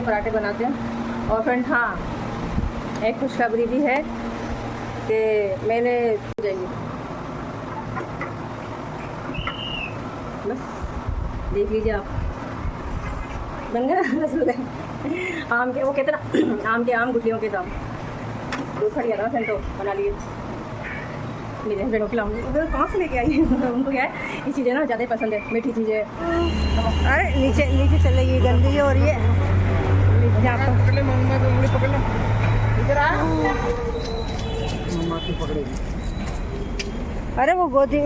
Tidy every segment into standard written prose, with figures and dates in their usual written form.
पराठे बनाते हैं। और फ्रेंड हाँ, एक खुशखबरी भी है कि मैंने जाएंगे, बस देख लीजिए आप, बन गया रसगुल्ले आम के, वो कहते ना आम के आम गुठलियों के दाम। दूध फट गया था फ्रेंड, तो बना लिए। मेरे फ्रेंडों को लाऊंगी, उधर कहाँ से लेके आई उनको क्या है, ये चीज़ें ना ज़्यादा ही पसंद है, मीठी चीज़ें। अरे नीचे नीचे चले गई, गंदगी हो रही है। पकड़ ले मम्मा को, उंगली पकड़ लो, इधर आ, मम्मा की पकड़ेगी। अरे वो गोदी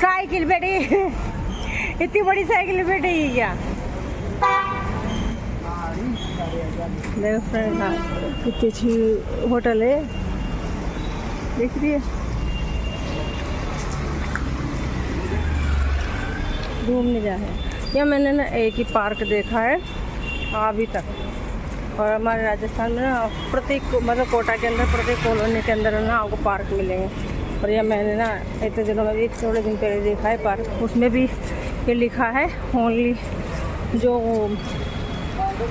साइकिल बैठी इतनी बड़ी साइकिल बैठी क्या? देखो फ्रेंड, कितनी अच्छी होटल है, देख रही है। घूमने जा रहे हैं। या मैंने ना एक ही पार्क देखा है अभी तक, और हमारे राजस्थान में ना प्रत्येक, मतलब कोटा के अंदर प्रत्येक कॉलोनी के अंदर ना आपको पार्क मिलेंगे। और यह मैंने ना इतने दिनों में भी, थोड़े दिन पहले देखा है पार्क, उसमें भी ये लिखा है ओनली जो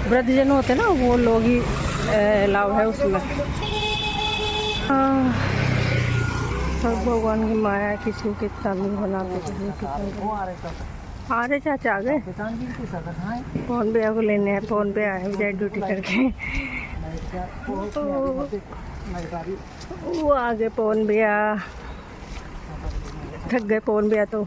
वृद्धजन होते हैं ना वो लोग ही अलाउ है उसमें। सब भगवान की माया, किसी की तमीज़ बनाते, किसी की। अरे चाचा आ गए, फोन भैया को लेने हैं, फोन पे आए बेचारे ड्यूटी करके। वो आ गए पवन भैया, थक गए पवन भैया तो।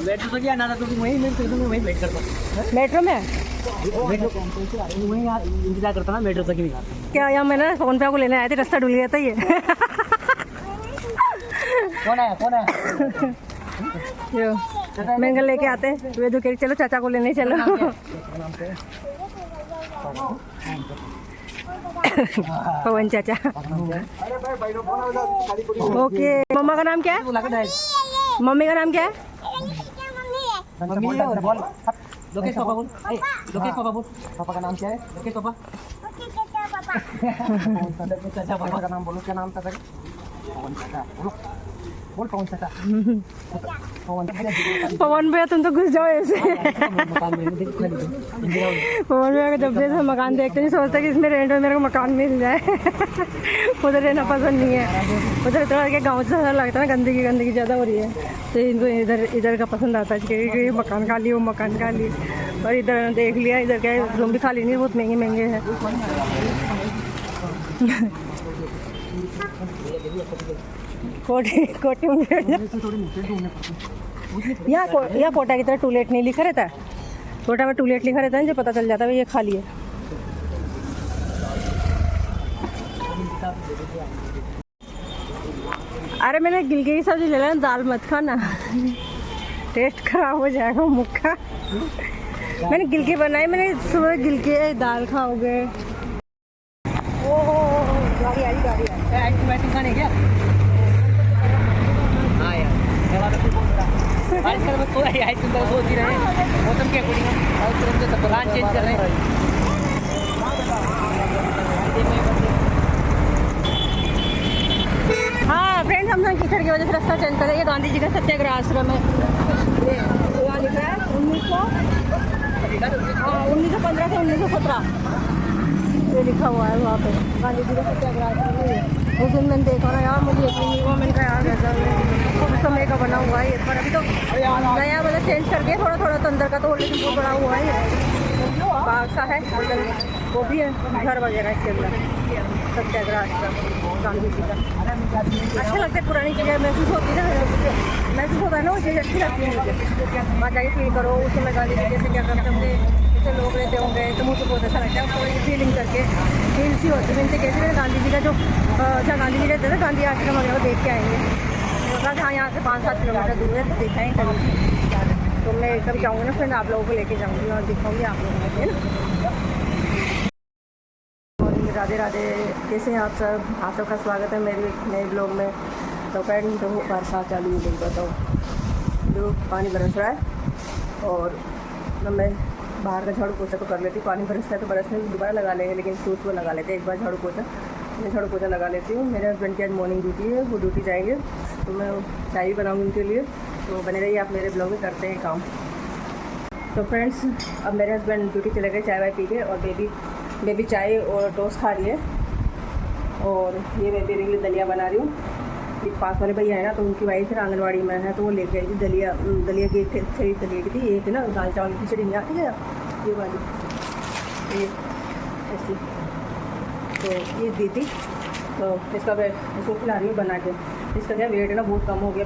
मेट्रो तो क्या ना था, तो वहीं वेट करता मेट्रो में वहीं इंतजार करता ना, मेट्रो तक ही नहीं आता। क्या यहाँ मैंने फोन पे को लेने आए थे, रास्ता ढूंढ गया था ये। कौन है जो मैंने लेके आते वे तो कह चलो चाचा को लेने चलो। पवन चाचा। ओके, मम्मा का नाम क्या है? मम्मी का नाम क्या है? लोकेश पापा बोल, लोकेश पापा बोल, पापा का नाम क्या है? लोकेश पापा। चाचा पापा का नाम बोलो, क्या नाम था? पवन चाचा बोलो, बोल पवन चाचा। पवन भैया तुम तो घुस जाओ ऐसे। पवन भैया का जब से मकान देखते नहीं सोचते कि इसमें रेंट में मेरे को मकान मिल जाए। उधर रहना पसंद नहीं है, उधर थोड़ा के गाँव से लगता है ना, गंदगी ज़्यादा हो रही है, तो इनको इधर का पसंद आता है कि मकान खाली, वो मकान खाली। और इधर देख लिया, इधर क्या रूम भी खाली नहीं, बहुत महंगे हैं। कोटी यहाँ कोटा की तरह टूलेट नहीं लिखा रहता, कोटा में टूलेट लिखा रहता है, जो पता चल जाता है ये खाली है। अरे मैंने गिलके की सब्जी ले लेना, दाल मत खाना, टेस्ट खराब हो जाएगा मुख का। मैंने गिलके बनाई, मैंने सुबह गिलके दाल खाओगे। ओहो गाड़ी आई खाने क्या? हाँ यार, आजकल बस थोड़ा ही सोच ही रहे हैं मौसम के अकॉर्डिंग, और तुरंत प्लान चेंज कर रहे हैं। हाँ फ्रेंड्स, हम लोग कीचड़ की वजह से रास्ता चेंज कर देंगे। गांधी जी का सत्याग्रह आश्रम है, यहाँ लिखा है 1915 से 1917 ये लिखा हुआ है वहाँ पे, गांधी जी का सत्याग्रह आश्रम है। उस दिन मैंने देखा ना यार, मुझे यकीन नहीं हुआ, मैंने कहा यार ऐसा उस समय का बना हुआ है ये, पर अभी तो नया मतलब चेंज करके थोड़ा तो अंदर का तो, लेकिन बहुत बड़ा हुआ है ये, बाग सा है, वो भी है घर वगैरह इसके अंदर। सत्याग्रह आश्रम गांधी जी का अच्छा लगता है, पुरानी चीज़ें महसूस होती है ना, महसूस होता है ना, वो चीज़ अच्छी लगती है मुझे। वहाँ जाके फील करो उस समय गांधी जी जैसे क्या करते होंगे, जैसे लोग रहते होंगे, तो मुझे बहुत अच्छा लगता है, थोड़ी फीलिंग करके फील सी होती है। इनसे कहते हैं गांधी जी का जो जहाँ गांधी जी रहते थे, गांधी आश्रम वगैरह वो देख के आएंगे। बस हाँ, यहाँ से 5-7 किलोमीटर दूर है, तो देखा है कभी। तो मैं एकदम जाऊँगी ना फ्रेंड, आप लोगों को लेके जाऊँगी और दिखाऊँगी आप लोगों को, है ना। राधे राधे, कैसे हैं आप सब? आप सबका स्वागत है मेरे नए ब्लॉग में। तो फ्रेंड तो बरसात चालू हो गई, बताओ, जो पानी बरस रहा है, और मैं बाहर का झाड़ू पोछा तो कर लेती, पानी बरस रहा है तो बरसने दोबारा लगा लेंगे, लेकिन सूट को लगा लेते एक बार झाड़ू पोछा, मैं झाड़ू पोछा लगा लेती हूँ। मेरे हस्बैंड की आज मॉर्निंग ड्यूटी है, वो ड्यूटी जाएंगे तो मैं चाय भी बनाऊँगी उनके लिए। तो बने रहिए आप मेरे ब्लॉग में, करते हैं काम। तो फ्रेंड्स अब मेरे हस्बैंड ड्यूटी चले गए चाय वाय पी के, और बेबी चाय और टोस्ट खा रही है। और ये मैं बेबी के लिए दलिया बना रही हूँ। ये पास वाले भैया है ना, तो उनकी वाइफ फिर आंगनबाड़ी में है, तो वो लेके आई थी दलिया की खरीद कर लेके थी। एक ना दाल चावल की खिचड़ी नहीं आती है ये वाली, ये ऐसी, तो ये दी थी। तो इसका मैं इसको खिला रही हूँ बना के। इसका क्या वेट है ना बहुत कम हो गया,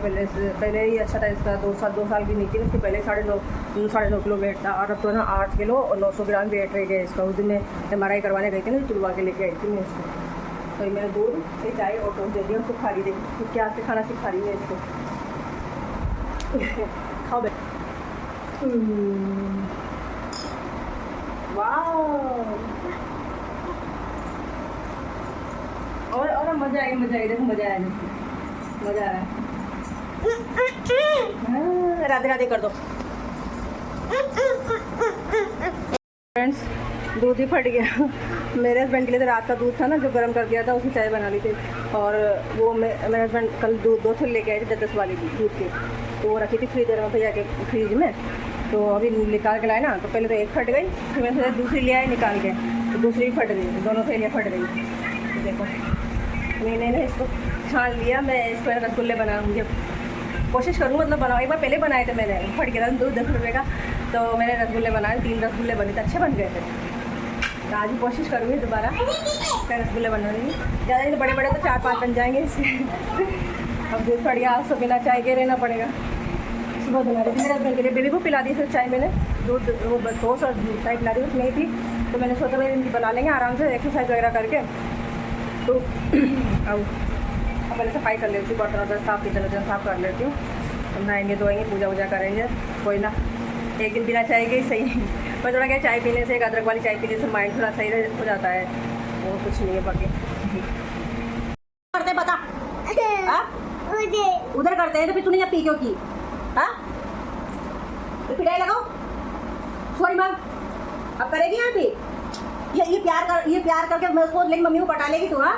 पहले ही अच्छा था इसका। 2 साल की नीचे इसके पहले 9.5 किलो वेट था, और अब तो ना 8 किलो और 900 ग्राम वेट रह गया इसका। उस दिन मैं MRI करवाने गई थी ना, तुलवा के लेके आई थी मैं इसको। तो ये मैंने दूध से चाय और टोस्ट दे दिया उसको, खा रही देखी तो क्या से खाना सिखा रही है इसको। खाओ बे। वाह, और मज़ा आएगा देखो, मज़ा आ रहा है। राधे राधे कर दो। फ्रेंड्स दूध ही फट गया मेरे हस्बैंड के लिए। तो रात का दूध था ना जो गर्म कर दिया था, उसकी चाय बना ली थी। और वो मेरे हस्बैंड कल दूध 2 थैले लेके आए थे 10 वाली दूध के, तो वो रखी थी फ्रीजर में भैया के फ्रिज में। तो अभी निकाल के लाए ना, तो पहले तो एक फट गई, फिर मैंने सोचा दूसरी ले आए निकाल के, तो दूसरी फट गई, दोनों थैलियाँ फट गई। तो देखो मैंने इसको छान लिया। मैं इसको रसगुल्ले बनाऊँगी, कोशिश करूँ मतलब बनाऊँ। एक बार पहले बनाए थे मैंने, फट गया था दूध 10 रुपये का, तो मैंने रसगुल्ले बनाए, 3 रसगुल्ले बने थे, अच्छे बन गए थे। तो आज भी कोशिश करूँगी दोबारा रसगुल्ले बनाने की। ज़्यादा नहीं तो बड़े तो 4-5 बन जाएंगे इसके। अब दूध फट गया, आज तो बिना चाय के रहना पड़ेगा। सुबह बना रही थी मेरे हस्बैंड के लिए, बेबी को पिला दी फिर चाय मैंने, दूध वो टोस्ट और चाय पिला दी, उसमें ही थी। तो मैंने सोचा भाई इनकी बना लेंगे आराम से एक्सरसाइज वगैरह करके। तो अब पहले सफाई कर लेती हूँ, बर्तन वर्तन साफ, किचन साफ कर लेती हूँ। हम नहाएंगे धोएंगे, पूजा वूजा करेंगे। कोई ना, एक दिन बिना चाय के सही पर थोड़ा क्या चाय पीने से, एक अदरक वाली चाय पीने से माइंड थोड़ा सही हो जाता है, वो कुछ नहीं है बाकी। करते बता उधर करते हैं तो फिर तूने यहाँ पी क्यों की? हाँ तो पिटाई लगाओ, सॉरी मैम। अब करेगी यहाँ पे ये प्यार करके मैं उसको लेकिन मम्मी को पटा लेगी तू। हाँ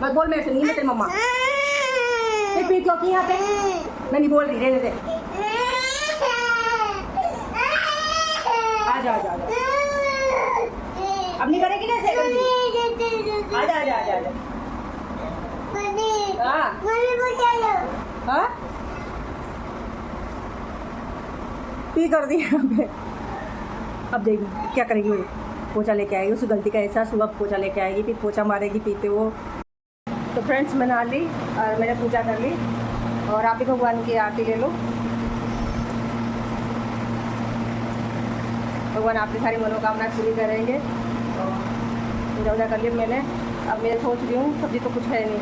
मत बोल मेरे से, नहीं है तेरी मम्मा। फिर पी क्यों की यहाँ पे? मैं नहीं बोल रही, रहने दे। आजा अब नहीं करेगी ना ऐसे? आजा हाँ पी कर दी यहाँ पे। अब देखिए क्या करेगी वो, पोछा लेके आएगी, उसकी गलती का एहसास हुआ, पोछा लेके आएगी, फिर पोछा मारेगी पीते वो। तो फ्रेंड्स मैं नहा ली और मैंने पूजा कर ली, और आप ही भगवान की आरती ले लो। भगवान आपकी सारी मनोकामना पूरी करेंगे। और पूजा वूजा कर लिया मैंने। अब मैं सोच रही हूँ, सब्ज़ी तो कुछ है नहीं,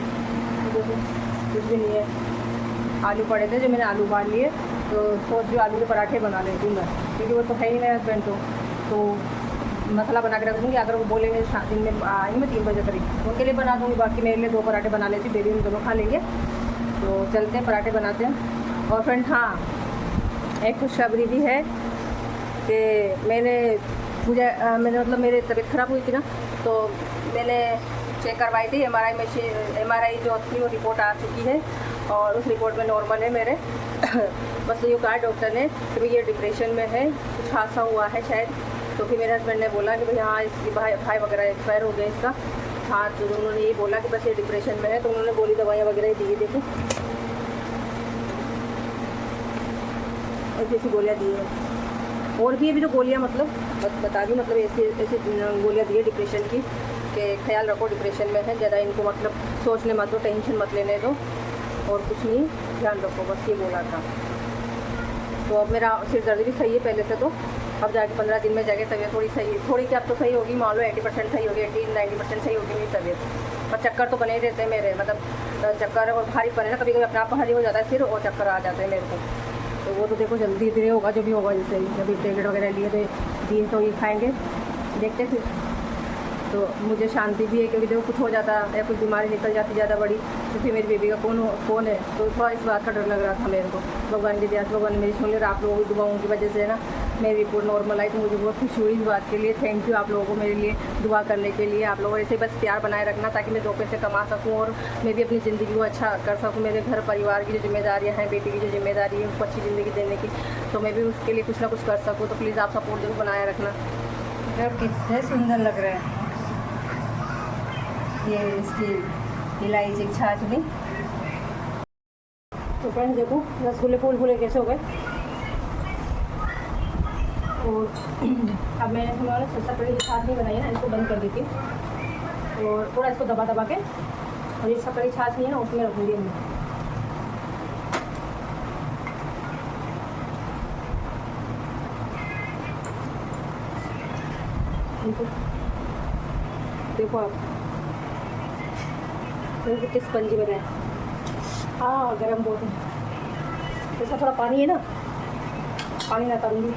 कुछ भी नहीं है। आलू पड़े थे जो मैंने आलू उबाल लिए, तो सोच रही हूँ आलू के पराठे बना लेती हूँ मैं, क्योंकि वो तो है ही मेरे हस्बैंड। तो मसाला बना के रख दूँगी, अगर वो बोलेंगे दिन में आएंगे मैं 3 बजे करीब, उनके लिए बना दूँगी। बाकी मेरे लिए 2 पराठे बना लेती हूँ, बेबी हम दोनों खा लेंगे। तो चलते हैं पराठे बनाते हैं। और फ्रेंड हाँ, एक खुशखबरी भी है कि मैंने मतलब मेरी तबीयत ख़राब हुई थी ना, तो मैंने चेक करवाई थी MRI जो थी वो रिपोर्ट आ चुकी है, और उस रिपोर्ट में नॉर्मल है मेरे। बस ये कहा डॉक्टर ने कि भाई ये डिप्रेशन में है, कुछ हादसा हुआ है शायद। तो फिर मेरे हस्बैंड ने बोला कि भाई हाँ इसकी भाई वगैरह एक्सपायर हो गए इसका। हाँ तो उन्होंने ये बोला कि बस ये डिप्रेशन में है, तो उन्होंने गोली दवाइयाँ वगैरह दी, देखो ऐसी गोलियाँ दी है। और भी अभी तो गोलियाँ मतलब बता दी, मतलब ऐसी गोलियाँ दी है डिप्रेशन की, कि ख्याल रखो डिप्रेशन में है, ज़्यादा इनको मतलब सोचने मत दो, टेंशन मत लेने दो, और कुछ नहीं, ध्यान रखो, बस ये बोला था। तो अब मेरा सिर दर्द भी सही है पहले से, तो अब जाके 15 दिन में जाके तबीयत थोड़ी क्या तो सही होगी, मान लो 80% सही होगी, 80-90% सही होगी मेरी तबीयत। पर चक्कर तो बने ही रहते हैं मेरे, मतलब चक्कर और भारी पड़े ना, कभी कभी अपने आप भारी हो जाता है सिर और चक्कर आ जाते हैं मेरे को। तो वो तो देखो जल्दी धीरे होगा, जो भी होगा, जैसे जब टैबलेट वगैरह दिए तो ये खाएंगे, देखते फिर। तो मुझे शांति भी है, क्योंकि देखो कुछ हो जाता है या कुछ बीमारी निकल जाती ज़्यादा बड़ी, तो फिर मेरी बेबी का कौन है, तो थोड़ा इस बात का डर लग रहा था मेरे को। भगवान की दया से भगवान ने मेरी सुन ली, और आप लोगों की दुआओं की वजह से ना मेरी रिपोर्ट नॉर्मल आई तो मुझे बहुत खुशी हुई इस बात के लिए। थैंक यू आप लोगों को मेरे लिए दुआ करने के लिए। आप लोगों ऐसे बस प्यार बनाए रखना ताकि मैं 2 पैसे कमा सकूं और मैं भी अपनी ज़िंदगी को अच्छा कर सकूं। मेरे घर परिवार की जो जिम्मेदारियां हैं, बेटी की जो जिम्मेदारी है उसको अच्छी ज़िंदगी देने की, तो मैं भी उसके लिए कुछ ना कुछ कर सकूँ। तो प्लीज़ आप सपोर्ट जरूर बनाए रखना। यार कितने सुंदर लग रहे हैं ये इसकी इलायची की छाछ भी। तो फ्रेंड्स देखो रसगुल्ले फूल फूले कैसे हो गए। और अब मैंने थोड़ा सस्ता पड़ी छाछ नहीं बनाई है ना, इसको बंद कर देती हूँ और थोड़ा इसको दबा दबा के, और ये सकड़ी छाछ नहीं है ना उसमें रखूँगी मैं। देखो आप कितने स्पंजी बनाए। हाँ गर्म बहुत है, इसका थोड़ा पानी है ना, पानी ना करूँगी।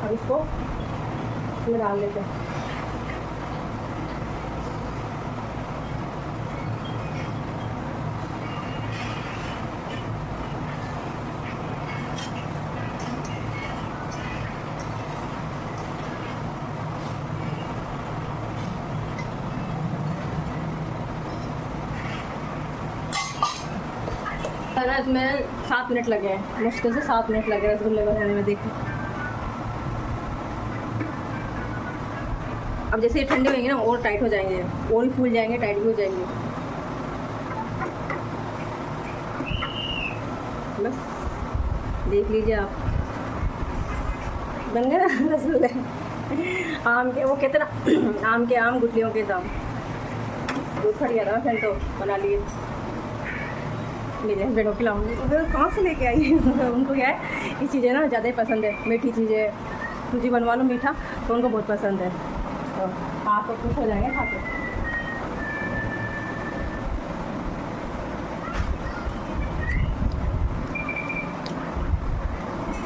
अब इसको इसमें डाल लेते हैं। इसमें 7 मिनट लगे हैं, मुश्किल से 7 मिनट लगे रसगुल्ले बनाने में। देखो अब जैसे ये ठंडे होंगे ना और टाइट हो जाएंगे, और भी फूल जाएंगे, टाइट भी हो जाएंगे। बस देख लीजिए आप, बन गए ना रसगुल्ले। आम के वो कहते ना आम के आम गुठलियों के दाम। दूध फट गया था फिर तो बना लिए। मेरे हस्बैंड को खिलाऊंगी, कहाँ से लेके आई उनको क्या है ये चीज़ें ना ज़्यादा ही पसंद है, मीठी चीज़ें। सूजी बनवा लो मीठा तो उनको बहुत पसंद है, तो आप तो खुश हो जाएंगे खा के।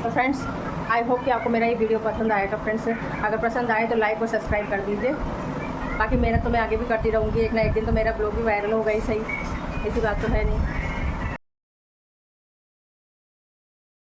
तो फ्रेंड्स आई होप कि आपको मेरा ये वीडियो पसंद आएगा। फ्रेंड्स अगर पसंद आए तो लाइक और सब्सक्राइब कर दीजिए। बाकी मेहनत तो मैं आगे भी करती रहूँगी, एक ना एक दिन तो मेरा ब्लॉग भी वायरल होगा ही सही, ऐसी बात तो है नहीं।